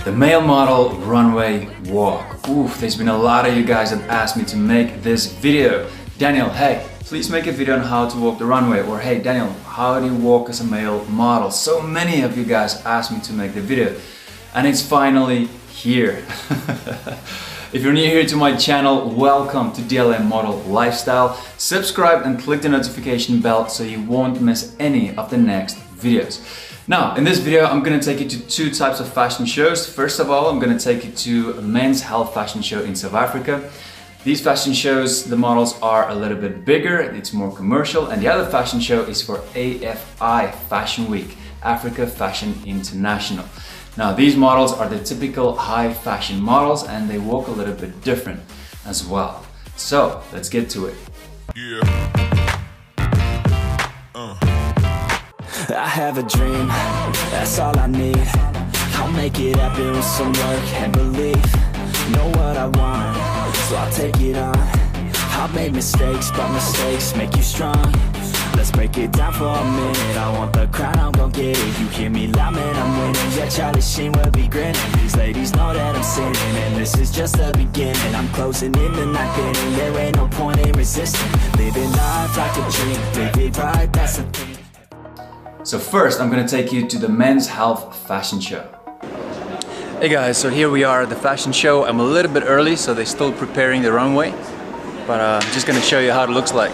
The male model runway walk. Oof, there's been a lot of you guys that asked me to make this video. Daniel, hey, please make a video on how to walk the runway. Or hey, Daniel, how do you walk as a male model? So many of you guys asked me to make the video. And it's finally here. If you're new here to my channel, welcome to DLM Model Lifestyle. Subscribe and click the notification bell so you won't miss any of the next videos. Now, in this video, I'm gonna take you to two types of fashion shows. First of all, I'm gonna take you to a men's health fashion show in South Africa. These fashion shows, the models are a little bit bigger, it's more commercial, and the other fashion show is for AFI Fashion Week, Africa Fashion International. Now, these models are the typical high fashion models and they walk a little bit different as well. So, let's get to it. I have a dream, that's all I need. I'll make it happen with some work and belief. Know what I want, so I'll take it on. I've made mistakes, but mistakes make you strong. Let's break it down for a minute. I want the crown, I'm gon' get it. You hear me loud, man, I'm winning. Yeah, Charlie Sheen will be grinning. These ladies know that I'm sinning, and this is just the beginning. I'm closing in the night inning. There ain't no point in resisting. Living life like a dream, live it right, that's the thing. So first, I'm gonna take you to the men's health fashion show. Hey guys, so here we are at the fashion show. I'm a little bit early, so they're still preparing the runway. But I'm just gonna show you how it looks like.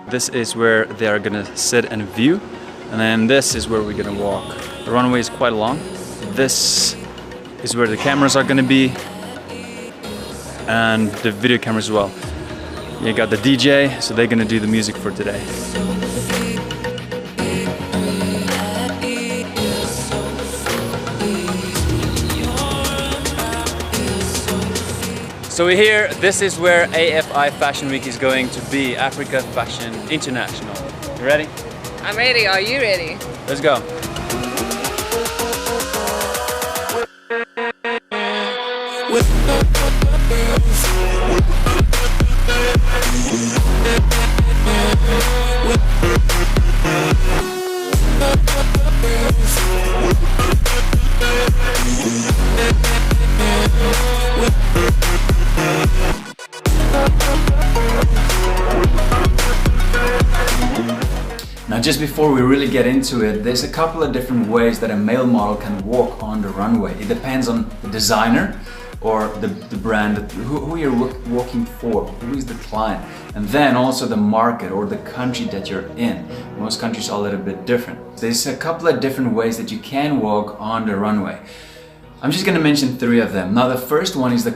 This is where they are gonna sit and view, and then this is where we're gonna walk. The runway is quite long. This is where the cameras are gonna be, and the video cameras as well. You got the DJ, so they're gonna do the music for today. So we're here, this is where AFI Fashion Week is going to be, Africa Fashion International. You ready? I'm ready, are you ready? Let's go. Now, just before we really get into it, there's a couple of different ways that a male model can walk on the runway. It depends on the designer or the brand, who you're walking for, who is the client, and then also the market or the country that you're in. Most countries are a little bit different. There's a couple of different ways that you can walk on the runway. I'm just gonna mention three of them. Now, the first one is the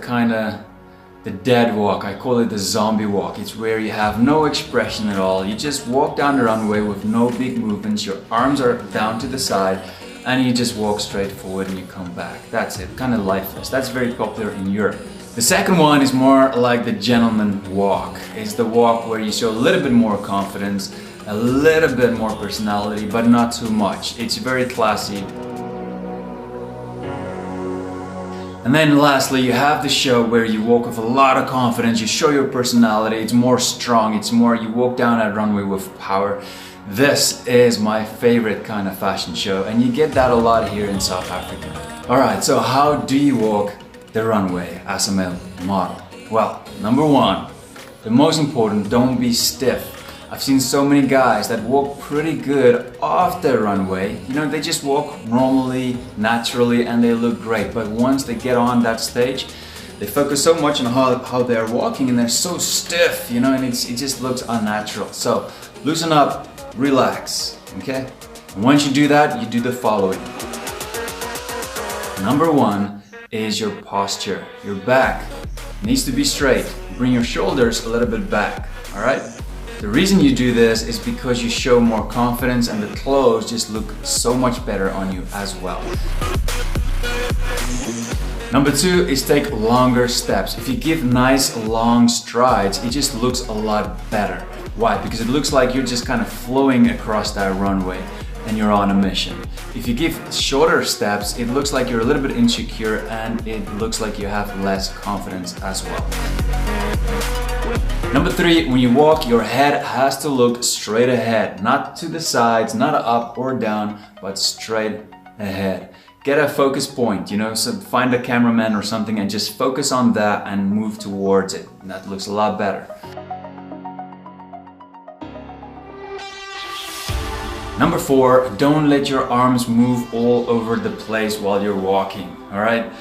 dead walk. I call it the zombie walk. It's where you have no expression at all. You just walk down the runway with no big movements. Your arms are down to the side and you just walk straight forward and you come back. That's it, kind of lifeless. That's very popular in Europe. The second one is more like the gentleman walk. It's the walk where you show a little bit more confidence, a little bit more personality, but not too much. It's very classy. And then lastly, you have the show where you walk with a lot of confidence, you show your personality, it's more strong, it's more, you walk down that runway with power. This is my favorite kind of fashion show, and you get that a lot here in South Africa. Alright, so how do you walk the runway as a male model? Well, number one, the most important, don't be stiff. I've seen so many guys that walk pretty good off the runway. You know, they just walk normally, naturally, and they look great. But once they get on that stage, they focus so much on how they're walking and they're so stiff, you know, and it just looks unnatural. So loosen up, relax, okay? And once you do that, you do the following. Number one is your posture. Your back needs to be straight. Bring your shoulders a little bit back, all right? The reason you do this is because you show more confidence and the clothes just look so much better on you as well. Number two is take longer steps. If you give nice long strides, it just looks a lot better. Why? Because it looks like you're just kind of flowing across that runway and you're on a mission. If you give shorter steps, it looks like you're a little bit insecure and it looks like you have less confidence as well. Number three, when you walk, your head has to look straight ahead, not to the sides, not up or down, but straight ahead. get a focus point, you know, so find a cameraman or something and just focus on that and move towards it. And that looks a lot better. Number 4, don't let your arms move all over the place while you're walking, all right?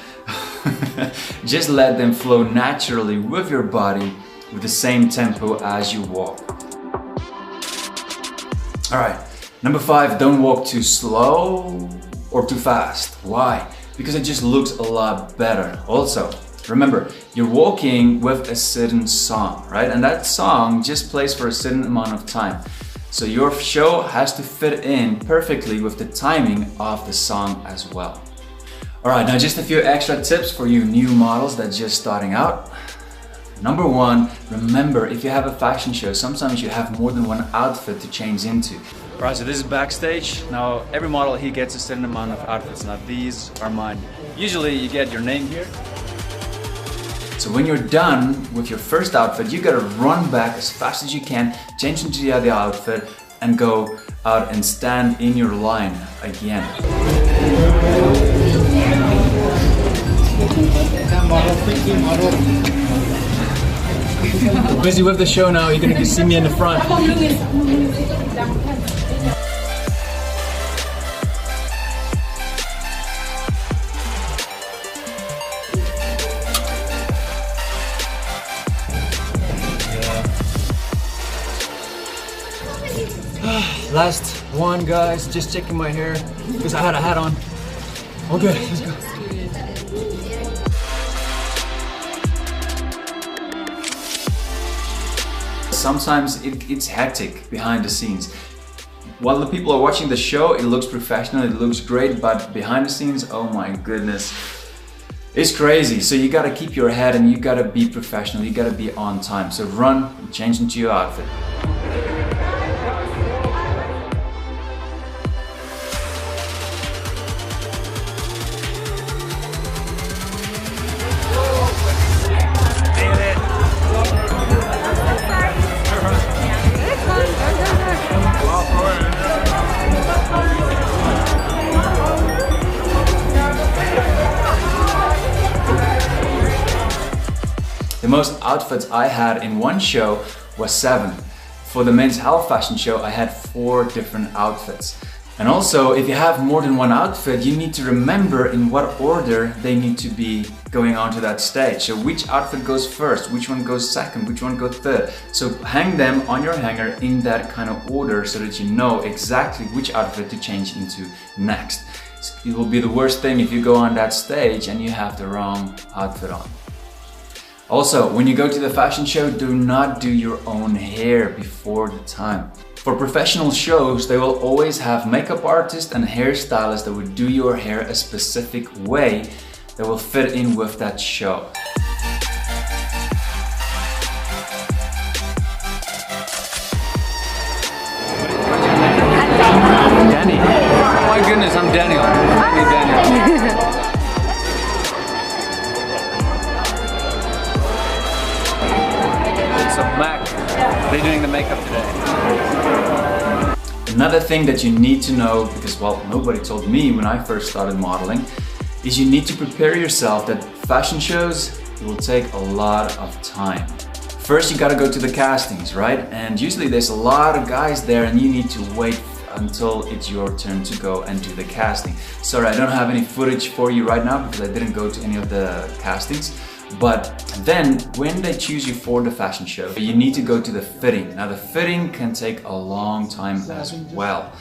Just let them flow naturally with your body with the same tempo as you walk. All right, number 5, don't walk too slow or too fast. Why? Because it just looks a lot better. Also, remember, you're walking with a certain song, right? And that song just plays for a certain amount of time. So your show has to fit in perfectly with the timing of the song as well. Alright, now just a few extra tips for you new models that's just starting out. Number 1, remember, if you have a fashion show, sometimes you have more than one outfit to change into. Alright, so this is backstage. Now every model he gets a certain amount of outfits. Now these are mine. Usually you get your name here. So when you're done with your first outfit, you gotta run back as fast as you can, change into the other outfit, and go out and stand in your line again. We're busy with the show now, you're gonna see me in the front. Last one, guys, just checking my hair because I had a hat on. Okay, let's go. Sometimes it's hectic behind the scenes. While the people are watching the show, it looks professional, it looks great, but behind the scenes, oh my goodness, it's crazy. So you gotta keep your head and you gotta be professional, you gotta be on time. So run and change into your outfit. The most outfits I had in one show was 7. For the men's health fashion show, I had 4 different outfits. And also, if you have more than one outfit, you need to remember in what order they need to be going onto that stage. So which outfit goes first, which one goes second, which one goes third. So hang them on your hanger in that kind of order so that you know exactly which outfit to change into next. It will be the worst thing if you go on that stage and you have the wrong outfit on. Also, when you go to the fashion show, do not do your own hair before the time. For professional shows, they will always have makeup artists and hairstylists that would do your hair a specific way that will fit in with that show. Danny. Oh my goodness, I'm Daniel. Hey, Daniel. So Mac, they're doing the makeup today. Another thing that you need to know, because well, nobody told me when I first started modeling, is you need to prepare yourself that fashion shows will take a lot of time. First, you gotta go to the castings, right? And usually there's a lot of guys there and you need to wait until it's your turn to go and do the casting. Sorry, I don't have any footage for you right now because I didn't go to any of the castings. But then when they choose you for the fashion show, you need to go to the fitting. Now the fitting can take a long time as well.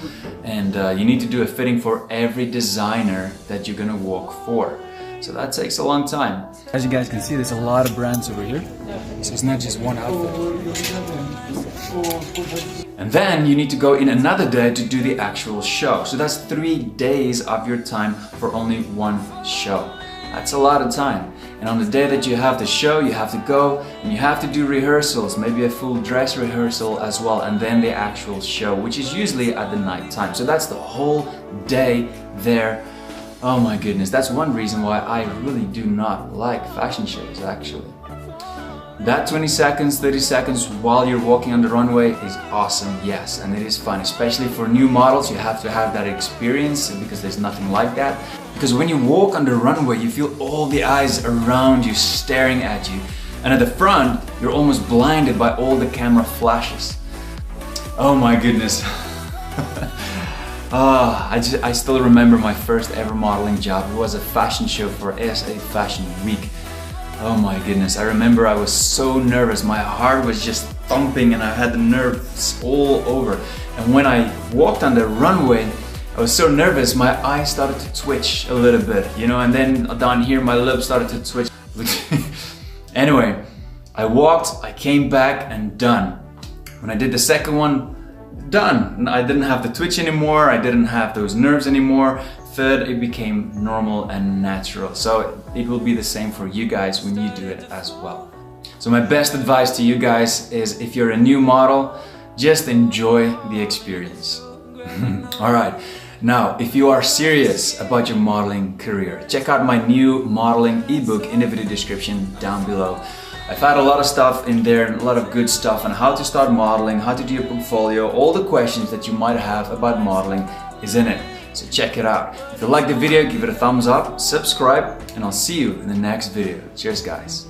And you need to do a fitting for every designer that you're gonna walk for. So that takes a long time. As you guys can see, there's a lot of brands over here. So it's not just one outfit. And then you need to go in another day to do the actual show. So that's 3 days of your time for only one show. That's a lot of time. And on the day that you have the show, you have to go and you have to do rehearsals, maybe a full dress rehearsal as well, and then the actual show, which is usually at the night time. So that's the whole day there. Oh my goodness, that's one reason why I really do not like fashion shows, actually. That 20 seconds, 30 seconds while you're walking on the runway is awesome, yes, and it is fun, especially for new models. You have to have that experience because there's nothing like that. Because when you walk on the runway, you feel all the eyes around you staring at you. And at the front, you're almost blinded by all the camera flashes. Oh my goodness. I still remember my first ever modeling job. It was a fashion show for SA Fashion Week. Oh my goodness, I remember I was so nervous. My heart was just thumping and I had the nerves all over. And when I walked on the runway, I was so nervous, my eyes started to twitch a little bit, you know, and then down here my lips started to twitch. Anyway, I walked, I came back and done. When I did the second one, done. I didn't have the twitch anymore, I didn't have those nerves anymore. Third, it became normal and natural. So it will be the same for you guys when you do it as well. So my best advice to you guys is, if you're a new model, just enjoy the experience. Alright, now if you are serious about your modeling career, check out my new modeling ebook in the video description down below. I've had a lot of stuff in there, a lot of good stuff on how to start modeling, how to do your portfolio, all the questions that you might have about modeling is in it. So check it out. If you like the video, give it a thumbs up, subscribe, and I'll see you in the next video. Cheers, guys.